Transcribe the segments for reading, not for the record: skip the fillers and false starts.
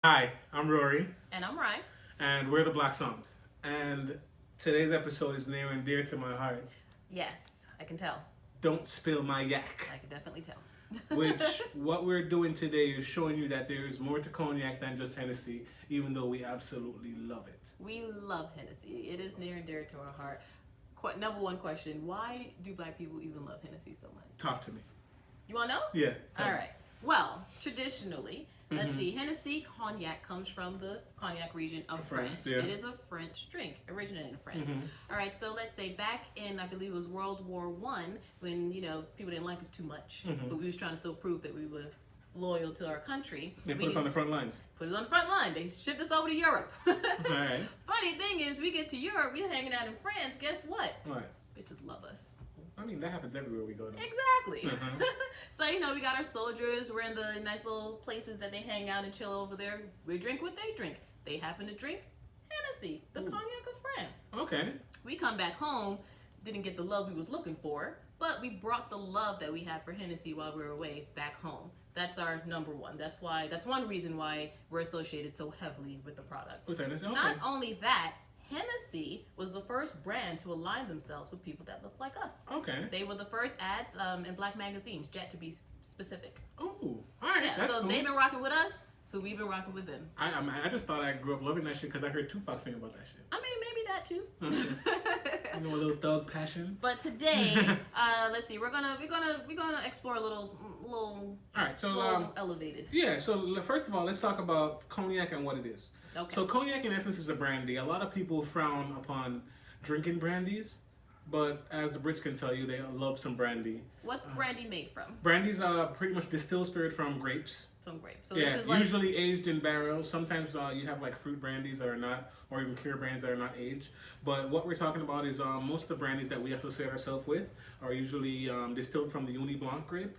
Hi, I'm Rory, And I'm right. and we're the Black Somms. And today's episode is near and dear to my heart. Yes, I can tell. Don't spill my yak. I can definitely tell. Which, what we're doing today is showing you that there is more to cognac than just Hennessy, even though we absolutely love it. We love Hennessy. It is near and dear to our heart. Number one question: why do Black people even love Hennessy so much? Talk to me. You want to know? Yeah. All right. Well, traditionally, let's see. Hennessy cognac comes from the cognac region of France. Yeah. It is a French drink, originated in France. All right. So let's say back in, I believe it was World War One, when people didn't like us too much, but we was trying to still prove that we were loyal to our country. They put us on the front lines. Put us on the front line. They shipped us over to Europe. All right. Funny thing is, we get to Europe, we're hanging out in France. Guess what? What? Bitches love us. I mean, that happens everywhere we go. Though. Exactly. So, we got our soldiers. We're in the nice little places that they hang out and chill over there. We drink what they drink. They happen to drink Hennessy, the cognac of France. Okay. We come back home, didn't get the love we was looking for, but we brought the love that we had for Hennessy while we were away back home. That's our number one. That's one reason why we're associated so heavily with the product. With Hennessy, okay. Not only that, Hennessy was the first brand to align themselves with people that look like us. Okay. They were the first ads in Black magazines, Jet to be specific. Oh, all right. Yeah, That's so cool. they've been rocking with us, so we've been rocking with them. I just thought I grew up loving that shit because I heard Tupac sing about that shit. I mean, maybe that too. You know, a little thug passion. But today, let's see, we're gonna explore a little All right, so little elevated. yeah. So first of all, let's talk about cognac and what it is. Okay. So cognac, in essence, is a brandy. A lot of people frown upon drinking brandies, but as the Brits can tell you, they love some brandy. What's brandy made from? Brandy's pretty much distilled spirit from grapes. Some grapes. So Yeah, this is like usually aged in barrels. Sometimes you have like fruit brandies that are not, or even clear brandies that are not aged. But what we're talking about is most of the brandies that we associate ourselves with are usually distilled from the Uni Blanc grape,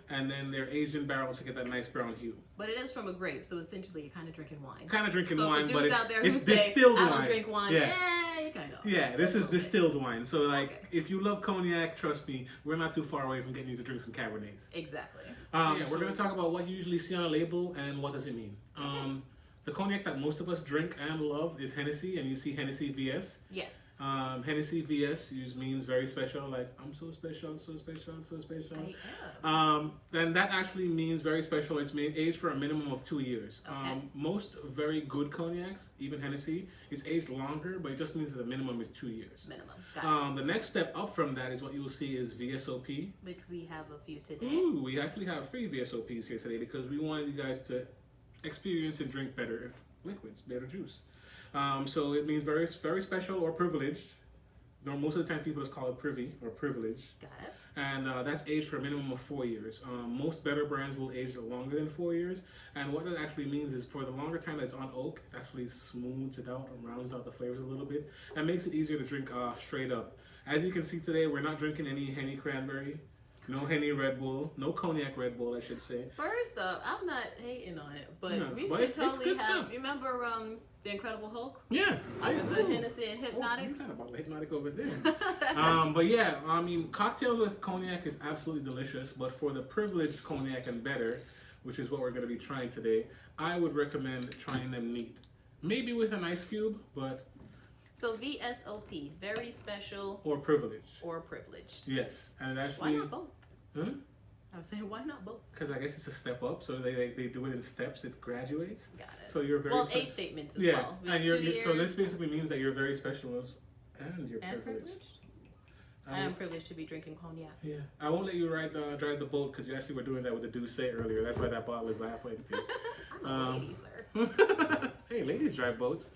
and then they're aged in barrels to get that nice brown hue. But it is from a grape, so essentially you're kind of drinking wine. Kind of drinking so wine, for but dudes out there who it's say, distilled wine. I don't drink wine. Yeah. You kind of. Yeah, this is distilled wine. So, like, Okay. if you love cognac, trust me, we're not too far away from getting you to drink some Cabernets. Exactly. We're going to talk about what you usually see on a label and what does it mean. The cognac that most of us drink and love is Hennessy, and you see Hennessy VS. Yes. Hennessy VS means very special, like, I'm so special, so special, so special. I am. And that actually means very special. It's aged for a minimum of 2 years. Okay. Most very good cognacs, even Hennessy, is aged longer, but it just means that the minimum is 2 years. Minimum. Got it. The next step up from that is what you will see is VSOP. Which we have a few today. Ooh, we actually have 3 VSOPs here today because we wanted you guys to experience and drink better liquids, better juice. So it means very, very special or privileged. Most of the time people just call it privy or privilege. Got it. And that's aged for a minimum of 4 years. Most better brands will age longer than 4 years. And what that actually means is for the longer time that's on oak, it actually smooths it out and rounds out the flavors a little bit and makes it easier to drink straight up. As you can see today, we're not drinking any Henny Cranberry, no Henny Red Bull, no Cognac Red Bull, I should say. First up, I'm not hating on it, but No, we but should it's totally good have. stuff. You remember the Incredible Hulk? Yeah, The Hennessy and Hypnotic? You kind of about Hypnotic over there. But yeah, I mean, cocktails with cognac is absolutely delicious, but for the privileged cognac and better, which is what we're going to be trying today, I would recommend trying them neat. Maybe with an ice cube, but... So VSOP, very special Or privileged. or privileged. Yes, and Why actually... not both? Huh? I was saying, why not both? Because I guess it's a step up, so they do it in steps, it graduates. Got it. So you're very... Well, age statements as yeah, well. We have and 2 years. so this basically means that you're very special and you're And privileged. privileged? I am privileged to be drinking cognac. Yeah, I won't let you drive the boat because you actually were doing that with the Douce earlier. That's why that bottle is halfway empty. I'm a lady, sir. Hey, ladies drive boats.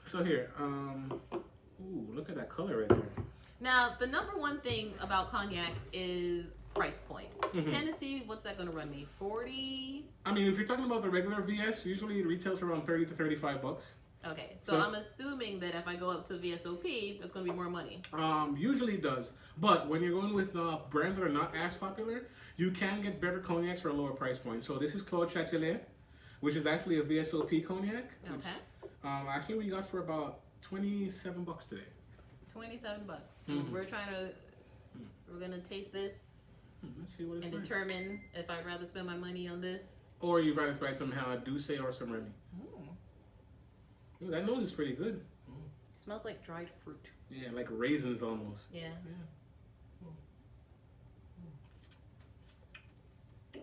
So here, ooh, look at that color right there. Now, the number one thing about cognac is price point. Hennessy, what's that going to run me? 40? I mean, if you're talking about the regular VS, usually it retails around 30 to 35 bucks. Okay, so I'm assuming that if I go up to VSOP, it's going to be more money. Usually it does, but when you're going with brands that are not as popular, you can get better cognacs for a lower price point. So this is Claude Châtelet, which is actually a VSOP cognac. Which, Okay. actually we got for about 27 bucks today. 27 bucks. Mhm. We're gonna taste this Let's see what it's and like. determine if I'd rather spend my money on this Or you rather buy some Douce or some Remy. Ooh, that nose is pretty good. Smells like dried fruit. Yeah, like raisins almost. Yeah. I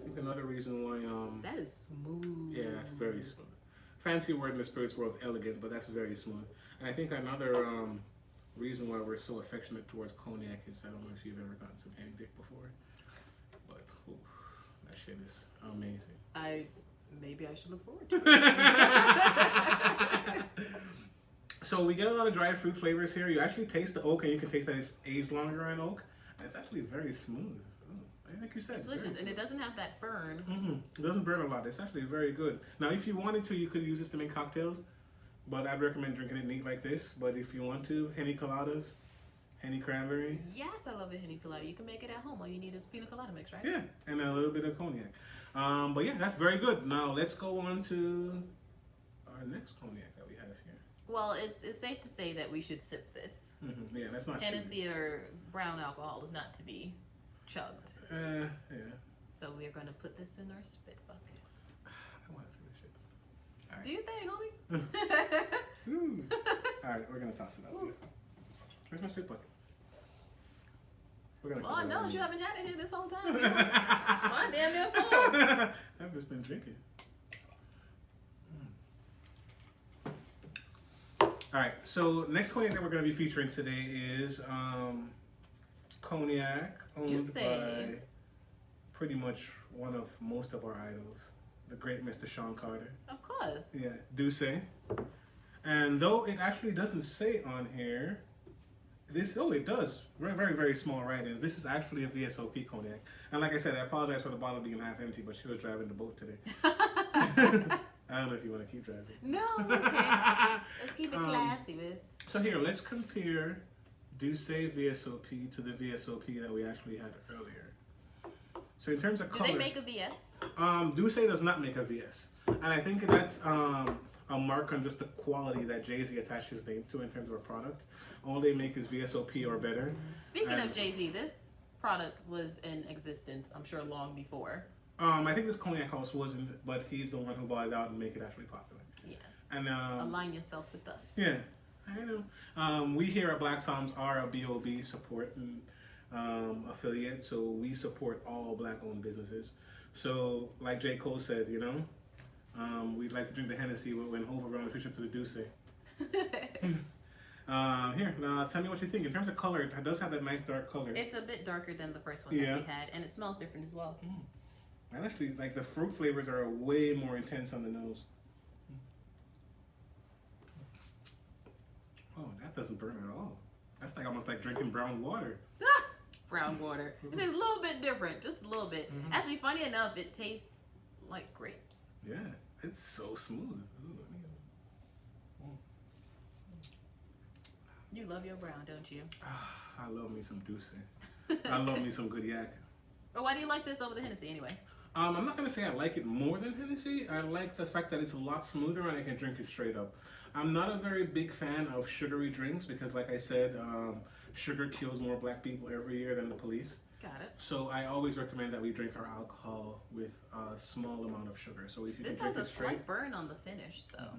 think another reason why That is smooth. yeah, that's very smooth. Fancy word in the spirits world, elegant, but that's very smooth. And I think another reason why we're so affectionate towards cognac is I don't know if you've ever gotten some Henny Dick before, but ooh, that shit is amazing. Maybe I should look forward to it. So we get a lot of dried fruit flavors here. You actually taste the oak, and you can taste that it's aged longer in oak. And it's actually very smooth. Like you said, It's delicious, and it doesn't have that burn. It doesn't burn a lot. It's actually very good. Now, if you wanted to, you could use this to make cocktails, but I'd recommend drinking it neat like this. But if you want to, Henny coladas, Henny cranberry. Yes, I love a Henny colada. You can make it at home. All you need is pina colada mix, right? Yeah, and a little bit of cognac. But yeah, that's very good. Now let's go on to our next cognac that we have here. Well, it's safe to say that we should sip this. Yeah, that's not Hennessy or brown alcohol is not to be chugged. Yeah. So we are going to put this in our spit bucket. I want to finish it. All right. Do you think, homie? All right, we're gonna toss it out here. Where's my spit bucket? We're gonna. Oh, I know you haven't had it here this whole time. My damn near full. I've just been drinking. All right, so next cognac that we're going to be featuring today is cognac owned by pretty much one of most of our idols, the great Mr. Sean Carter. Of course. Yeah, Douce. And though it actually doesn't say on here, it does. Very, very, very small write-ins. This is actually a VSOP cognac. And like I said, I apologize for the bottle being half empty, but she was driving the boat today. I don't know if you want to keep driving. No, we can't. Let's keep it classy, man. So here, let's compare Douce VSOP to the VSOP that we actually had earlier. So in terms of color, Do they make a VS? Douce does not make a VS, and I think that's a mark on just the quality that Jay-Z attached his name to in terms of a product. All they make is VSOP or better. Speaking of Jay-Z, this product was in existence, I'm sure, long before. I think this cognac house wasn't, but he's the one who bought it out and make it actually popular. Yes. And align yourself with us. Yeah, I know. We here at Black Somms are a BOB support and affiliate, so we support all black-owned businesses. So, like J. Cole said, you know, we'd like to drink the Hennessy when Hov around the trip to the Douce. Here, now tell me what you think. In terms of color, it does have that nice dark color. It's a bit darker than the first one that we had, and it smells different as well. And actually, like the fruit flavors are way more intense on the nose. Oh, that doesn't burn at all. That's like almost like drinking brown water. Brown water. It tastes a little bit different, just a little bit. Actually, funny enough, it tastes like grapes. Yeah, it's so smooth. You love your brown, don't you? I love me some Douce. I love me some good Yakk. Or why do you like this over the Hennessy anyway? I'm not going to say I like it more than Hennessy. I like the fact that it's a lot smoother and I can drink it straight up. I'm not a very big fan of sugary drinks because, like I said, sugar kills more black people every year than the police. Got it. So I always recommend that we drink our alcohol with a small amount of sugar. So if you This can drink has it a straight, slight burn on the finish, though.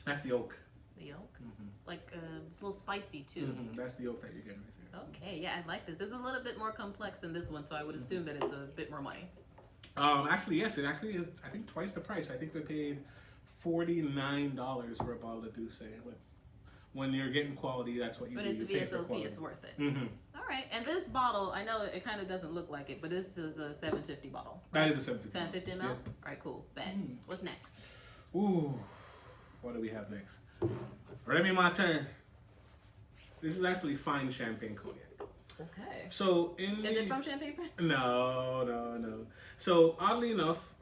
That's the oak. The oak? Like, it's a little spicy, too. That's the oak that you're getting right there. Okay, yeah, I like this. This is a little bit more complex than this one, so I would assume that it's a bit more money. Actually, yes, it actually is, I think, twice the price. I think we paid $49 for a bottle of Douce. But when you're getting quality, that's what you But do. it's a You pay for VSOP, quality. it's worth it. All right, and this bottle, I know it kind of doesn't look like it, but this is a 750 bottle. That is a 750. 750 ml? Yeah. All right, cool. Bet. What's next? Ooh, what do we have next? Remy Martin. This is actually fine champagne cognac. Okay. So Is it from Champagne France? No. So oddly enough,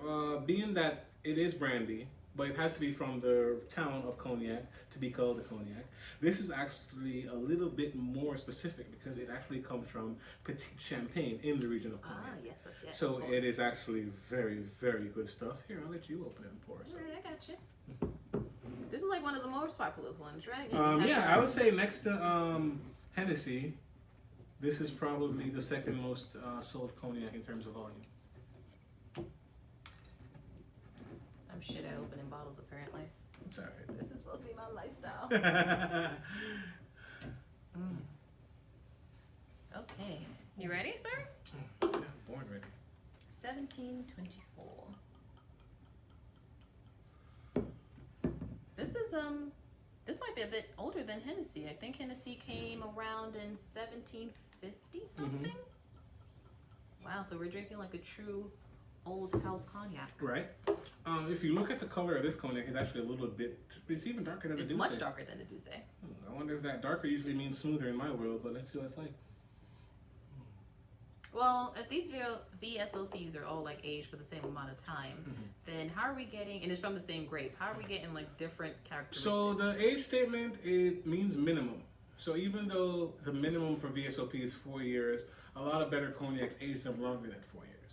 being that it is brandy, but it has to be from the town of Cognac to be called the cognac. This is actually a little bit more specific because it actually comes from Petite Champagne in the region of Cognac. Ah, yes. So it is actually very, very good stuff. Here, I'll let you open it and pour it. All right, I got you. This is like one of the most popular ones, right? Yeah, I would say next to Hennessy, this is probably the second most sold cognac in terms of volume. bottles, apparently. It's alright. This is supposed to be my lifestyle. Okay. You ready, sir? Yeah, born ready. 1724. This might be a bit older than Hennessy. I think Hennessy came around in 1750 something. Wow, so we're drinking like a true old house cognac. Right. If you look at the color of this cognac, it's actually a little bit. It's even darker than the Douce. It's much darker than the Douce. I wonder if that darker usually means smoother in my world, but let's see what it's like. Well, if these VSOPs are all like aged for the same amount of time, then how are we getting? And it's from the same grape. How are we getting like different characteristics? So the age statement, it means minimum. So even though the minimum for VSOP is 4 years, a lot of better cognacs age them longer than 4 years.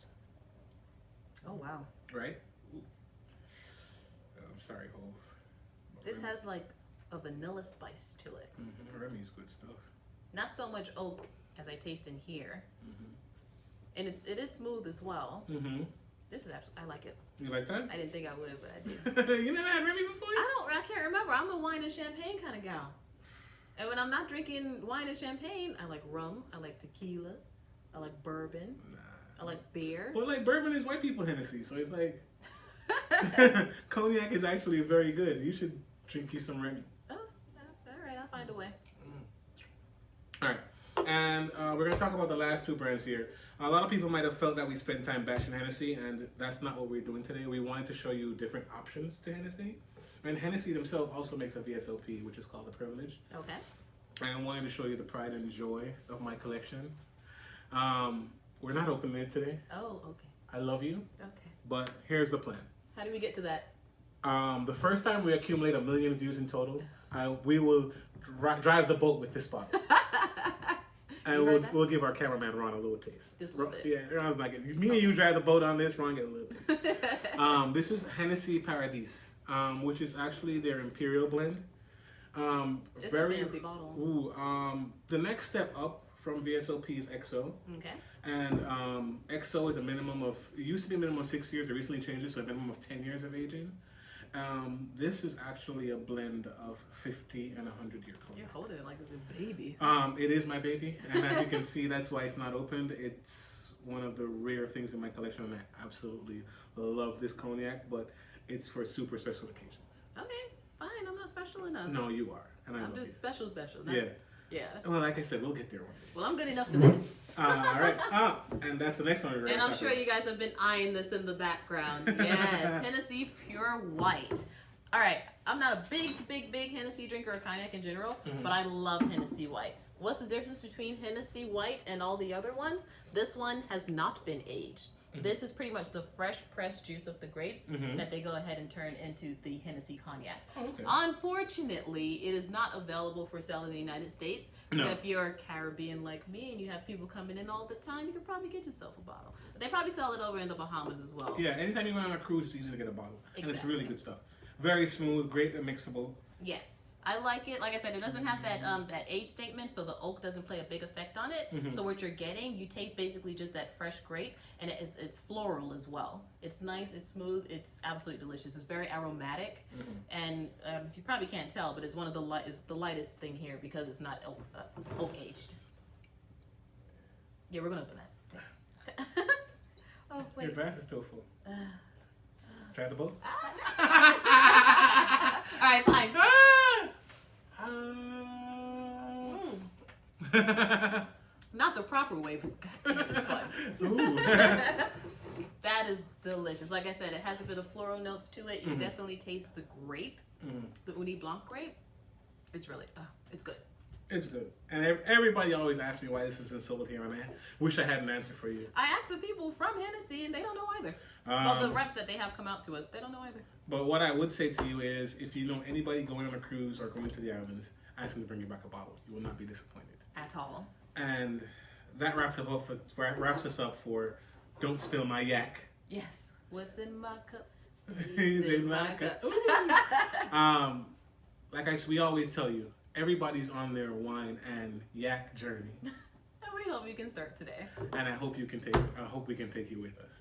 Oh wow! Right? Ooh. I'm sorry, Hov. This has like a vanilla spice to it. Remy's good stuff. Not so much oak as I taste in here, and it is smooth as well. This is actually, I like it. You like that? I didn't think I would, but I did. You never had Remy before? I can't remember. I'm a wine and champagne kind of gal. And when I'm not drinking wine and champagne, I like rum, I like tequila, I like bourbon, I like beer. But like bourbon is white people Hennessy, so it's like cognac is actually very good. You should drink you some Remy. Oh, all right, I'll find a way. All right, and we're gonna talk about the last two brands here. A lot of people might have felt that we spent time bashing Hennessy, and that's not what we're doing today. We wanted to show you different options to Hennessy. And Hennessy themselves also makes a VSOP, which is called the Privilege. Okay. And I wanted to show you the pride and joy of my collection. We're not opening it today. Oh, okay. I love you. Okay. But here's the plan. How do we get to that? The first time we accumulate 1 million views in total, we will drive the boat with this bottle. And we'll give our cameraman Ron a little taste. Just a little bit. Yeah, Ron's like, me and you drive the boat on this, Ron get a little taste. This is Hennessy Paradis, which is actually their Imperial blend. It's very, a fancy bottle. Ooh, the next step up from VSOP is XO. Okay. And XO is a minimum of, it used to be a minimum of 6 years, they recently changed it to a minimum of 10 years of aging. This is actually a blend of 50 and 100-year cognac. You're holding it like it's a baby. It is my baby, and as you can see, that's why it's not opened. It's one of the rare things in my collection, and I absolutely love this cognac, but it's for super special occasions. Okay, fine, I'm not special enough. No, you are, and I'm just special. Not, yeah. Yeah. Well, like I said, we'll get there one day. Well, I'm good enough for this. All right. And that's the next one. And I'm sure you guys have been eyeing this in the background. Yes, Hennessy Pure White. All right, I'm not a big Hennessy drinker or cognac in general, but I love Hennessy White. What's the difference between Hennessy White and all the other ones? This one has not been aged. This is pretty much the fresh pressed juice of the grapes that they go ahead and turn into the Hennessy cognac. Oh, okay. Unfortunately, it is not available for sale in the United States. No. If you're Caribbean like me and you have people coming in all the time, you can probably get yourself a bottle. But they probably sell it over in the Bahamas as well. Yeah, anytime you go on a cruise, it's easy to get a bottle. Exactly. And it's really good stuff. Very smooth, great and mixable. Yes. I like it. Like I said, it doesn't have that age statement, so the oak doesn't play a big effect on it. So what you're getting, you taste basically just that fresh grape, and it's floral as well. It's nice, it's smooth, it's absolutely delicious. It's very aromatic, and you probably can't tell, but it's one of the lightest thing here because it's not oak aged. Yeah, we're gonna open that. Oh wait. Your glass is still full. Try the boat. All right, fine. Not the proper way, but it's fun. Ooh. That is delicious. Like I said, it has a bit of floral notes to it. You definitely taste the grape, the Uni Blanc grape. It's really, it's good. It's good. And everybody always asks me why this isn't sold here, and I wish I had an answer for you. I asked the people from Hennessy, and they don't know either. Well, the reps that they have come out to us, they don't know either. But what I would say to you is, if you know anybody going on a cruise or going to the islands, ask them to bring you back a bottle. You will not be disappointed. At all. And that wraps us up for Don't Spill My Yakk. Yes. What's in my cup Stays in my cup. Like we always tell you, everybody's on their wine and yak journey. And we hope you can start today. And I hope we can take you with us.